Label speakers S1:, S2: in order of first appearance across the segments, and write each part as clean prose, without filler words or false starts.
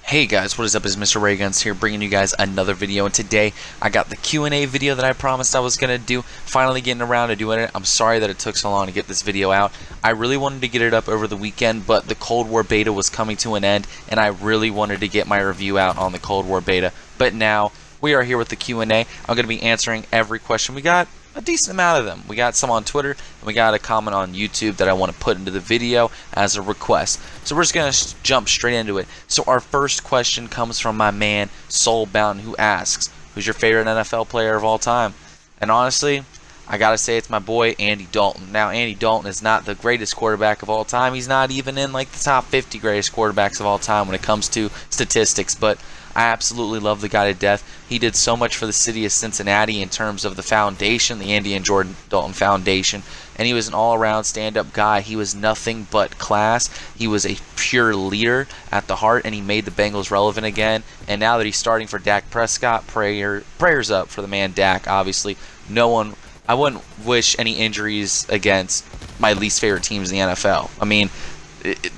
S1: Hey guys, what is up? It's Mr. Rayguns here bringing you guys another video, and today I got the Q&A video that I promised I was going to do, finally getting around to doing it. I'm sorry that it took so long to get this video out. I really wanted to get it up over the weekend, but the Cold War beta was coming to an end, and I really wanted to get my review out on the Cold War beta. But now, we are here with the Q&A. I'm going to be answering every question. We got a decent amount of them. We got some on Twitter, and we got a comment on YouTube that I want to put into the video as a request. So we're just going to jump straight into it. So our first question comes from my man, Soulbound, who asks, who's your favorite NFL player of all time? And honestly, I got to say it's my boy, Andy Dalton. Now, Andy Dalton is not the greatest quarterback of all time. He's not even in like the top 50 greatest quarterbacks of all time when it comes to statistics, but I absolutely love the guy to death. He did so much for the city of Cincinnati in terms of the foundation, the Andy and Jordan Dalton Foundation, and he was an all-around stand-up guy. He was nothing but class. He was a pure leader at the heart, and he made the Bengals relevant again. And now that he's starting for Dak Prescott, prayers up for the man Dak. Obviously, I wouldn't wish any injuries against my least favorite teams in the NFL. I mean,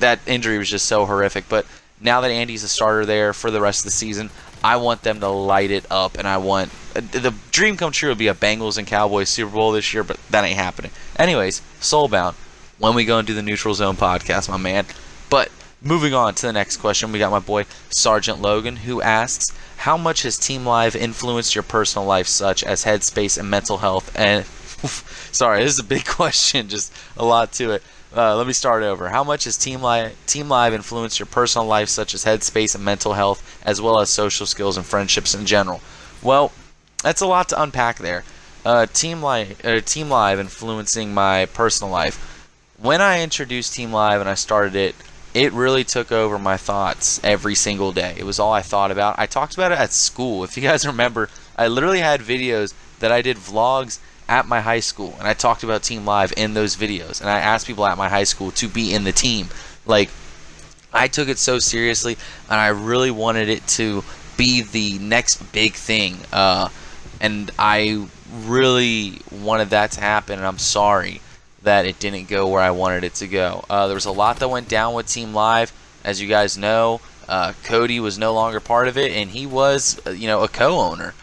S1: that injury was just so horrific, but now that Andy's a starter there for the rest of the season, I want them to light it up, and I want the dream come true would be a Bengals and Cowboys Super Bowl this year, but that ain't happening. Anyways, Soulbound, when we go and do the Neutral Zone podcast, my man. But moving on to the next question, we got my boy Sergeant Logan, who asks, how much has Team Live influenced your personal life, such as headspace and mental health? And sorry, this is a big question, just a lot to it. Let me start over. How much has Team Live influenced your personal life, such as headspace and mental health, as well as social skills and friendships in general? Well, that's a lot to unpack there. Team Live influencing my personal life. When I introduced Team Live and I started it, it really took over my thoughts every single day. It was all I thought about. I talked about it at school. If you guys remember, I literally had videos that I did vlogs at my high school, and I talked about Team Live in those videos, and I asked people at my high school to be in the team. Like, I took it so seriously, and I really wanted it to be the next big thing, and I really wanted that to happen, and I'm sorry that it didn't go where I wanted it to go. There was a lot that went down with Team Live. As you guys know, Cody was no longer part of it, and he was, a co-owner.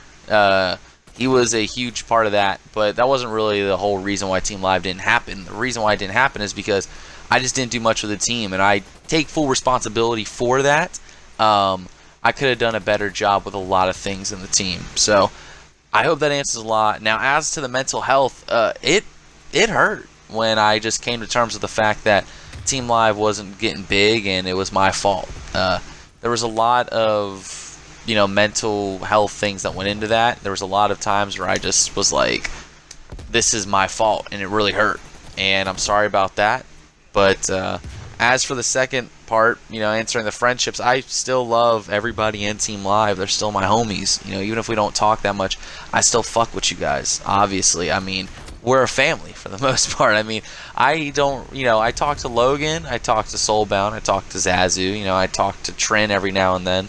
S1: He was a huge part of that, but that wasn't really the whole reason why Team Live didn't happen. The reason why it didn't happen is because I just didn't do much with the team, and I take full responsibility for that. I could have done a better job with a lot of things in the team. So I hope that answers a lot. Now, as to the mental health, it hurt when I just came to terms with the fact that Team Live wasn't getting big, and it was my fault. There was a lot of mental health things that went into that. There was a lot of times where I just was like, this is my fault, and it really hurt, and I'm sorry about that. But as for the second part, answering the friendships, I still love everybody in Team Live. They're still my homies. Even if we don't talk that much, I still fuck with you guys, obviously. I mean, we're a family for the most part. I mean, I talk to Logan, I talk to Soulbound, I talk to Zazu, I talk to Trin every now and then,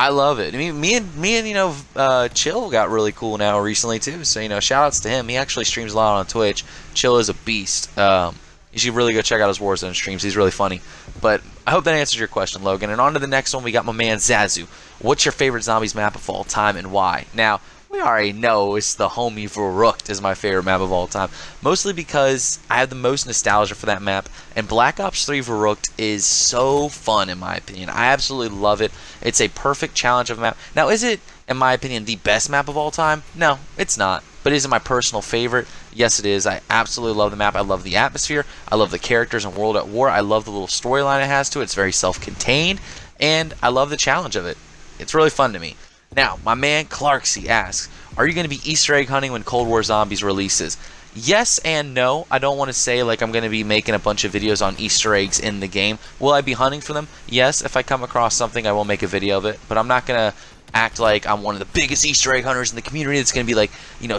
S1: I love it. I mean, me and Chill got really cool now recently too. So shout outs to him. He actually streams a lot on Twitch. Chill is a beast. You should really go check out his Warzone streams. He's really funny. But I hope that answers your question, Logan. And on to the next one. We got my man Zazu. What's your favorite zombies map of all time and why? Now, we already know it's the homie Verrückt is my favorite map of all time. Mostly because I have the most nostalgia for that map. And Black Ops 3 Verrückt is so fun in my opinion. I absolutely love it. It's a perfect challenge of a map. Now, is it, in my opinion, the best map of all time? No, it's not. But is it my personal favorite? Yes, it is. I absolutely love the map. I love the atmosphere. I love the characters in World at War. I love the little storyline it has to it. It's very self-contained. And I love the challenge of it. It's really fun to me. Now, my man Clarksy asks, are you going to be Easter egg hunting when Cold War Zombies releases? Yes and no. I don't want to say like I'm going to be making a bunch of videos on Easter eggs in the game. Will I be hunting for them? Yes. If I come across something, I will make a video of it. But I'm not going to act like I'm one of the biggest Easter egg hunters in the community that's going to be like,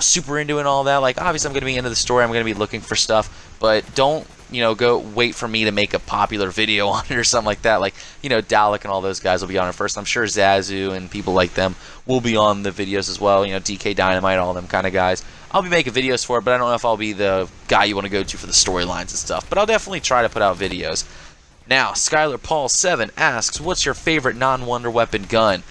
S1: super into it and all that. Like, obviously I'm going to be into the story. I'm going to be looking for stuff. But don't, go wait for me to make a popular video on it or something like that. Like, Dalek and all those guys will be on it first. I'm sure Zazu and people like them will be on the videos as well. DK Dynamite, all them kind of guys. I'll be making videos for it, but I don't know if I'll be the guy you want to go to for the storylines and stuff. But I'll definitely try to put out videos. Now, Skylar Paul 7 asks, what's your favorite non-wonder weapon gun?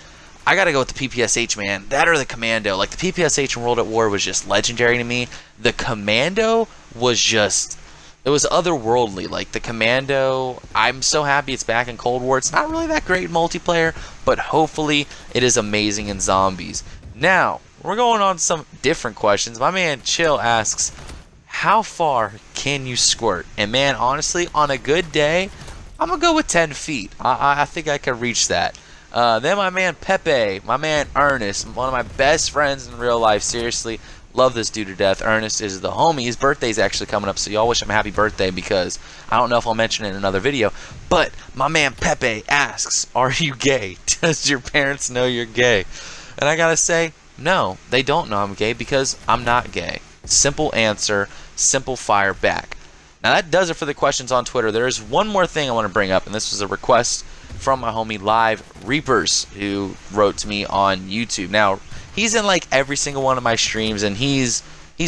S1: I gotta go with the PPSH, man. That or the Commando. Like, the PPSH in World at War was just legendary to me. The Commando was just... it was otherworldly. Like, the Commando, I'm so happy it's back in Cold War. It's not really that great in multiplayer, but hopefully it is amazing in zombies. Now, we're going on to some different questions. My man Chill asks, how far can you squirt? And man, honestly, on a good day, I'm going to go with 10 feet. I think I could reach that. Then my man Pepe, my man Ernest, one of my best friends in real life, seriously. Love this dude to death. Ernest is the homie. His birthday's actually coming up, so y'all wish him a happy birthday because I don't know if I'll mention it in another video. But my man Pepe asks, are you gay? Does your parents know you're gay? And I gotta say, no, they don't know I'm gay because I'm not gay. Simple answer, simple fire back. Now that does it for the questions on Twitter. There is one more thing I want to bring up, and this was a request from my homie Live Reapers, who wrote to me on YouTube. Now, he's in like every single one of my streams, and he's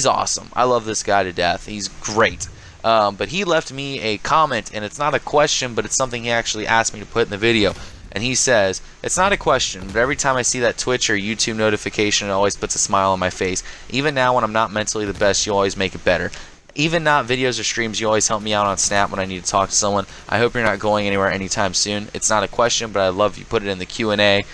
S1: awesome. I love this guy to death. He's great. But he left me a comment, and it's not a question, but it's something he actually asked me to put in the video. And he says, it's not a question, but every time I see that Twitch or YouTube notification, it always puts a smile on my face. Even now when I'm not mentally the best, you always make it better. Even not videos or streams, you always help me out on Snap when I need to talk to someone. I hope you're not going anywhere anytime soon. It's not a question, but I love you. Put it in the Q&A.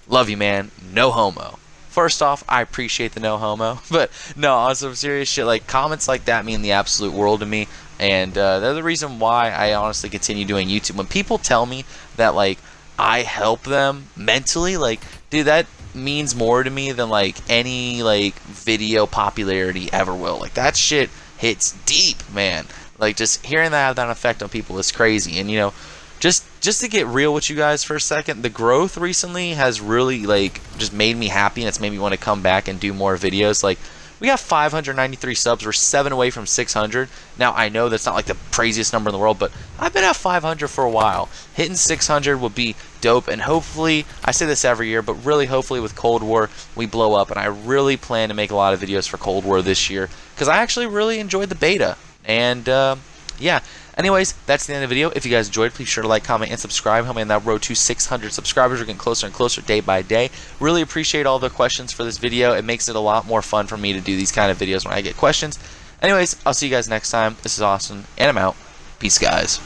S1: Love you, man. No homo. First off, I appreciate the no homo. But no, on some serious shit, like comments like that mean the absolute world to me. And they're the reason why I honestly continue doing YouTube. When people tell me that like I help them mentally, like, dude, that means more to me than like any like video popularity ever will. Like, that shit hits deep, man. Like, just hearing that have that effect on people is crazy. And you know, just to get real with you guys for a second, the growth recently has really like just made me happy, and it's made me want to come back and do more videos. Like, we got 593 subs. We're 7 away from 600. Now, I know that's not like the craziest number in the world, but I've been at 500 for a while. Hitting 600 will be dope, and hopefully, I say this every year, but really hopefully with Cold War, we blow up, and I really plan to make a lot of videos for Cold War this year, because I actually really enjoyed the beta. And, yeah. Anyways, that's the end of the video. If you guys enjoyed, please sure to like, comment, and subscribe. Help me on that road to 600 subscribers. We're getting closer and closer day by day. Really appreciate all the questions for this video. It makes it a lot more fun for me to do these kind of videos when I get questions. Anyways, I'll see you guys next time. This is Austin, and I'm out. Peace, guys.